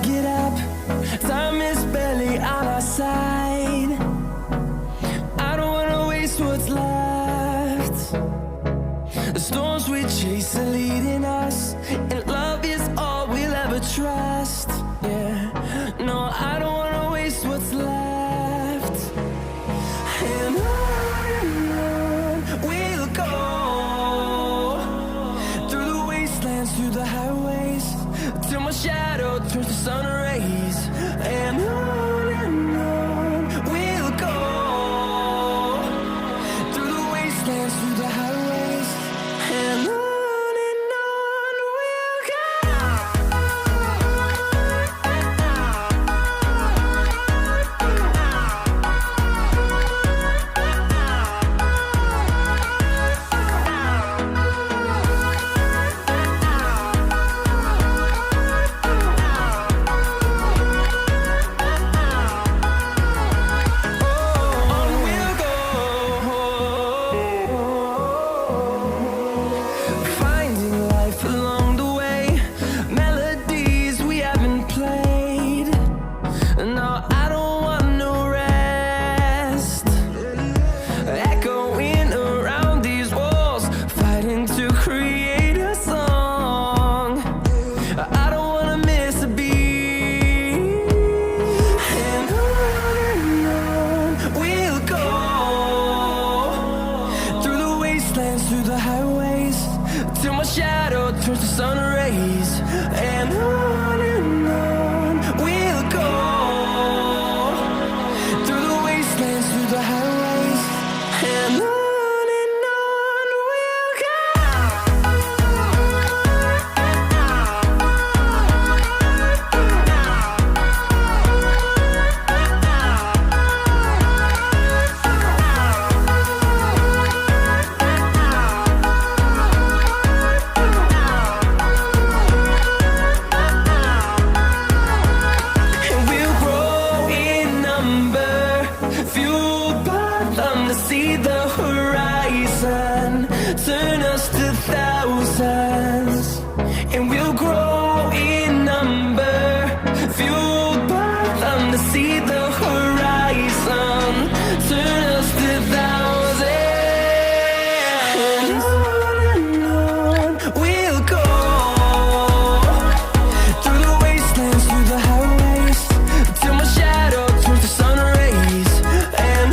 get up. Time is barely on our side. I don't wanna waste what's left. The storms we chase are leading us, and love is all we'll ever trust. Yeah, no, I don't wanna waste what's left. And on we'll go, through the wastelands, through the highways, till my shadow turns to sun rays. And on we'll go, through the wastelands, through the highways, and on we'll go. Through the highways, till my shadow turns to sun rays. And on we'll go, through the wastelands, through the highways, and on we'll go. See the horizon, turn us to thousands, and we'll grow in number, fueled by them. To see the horizon, turn us to thousands, and on we'll go, through the wastelands, through the highways, till my shadow turns to sun rays. And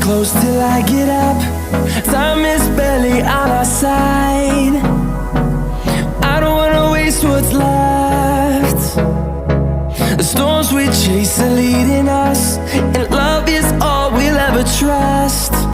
close till I get up. Time is barely on our side. I don't wanna waste what's left. The storms we chase are leading us, and love is all we'll ever trust.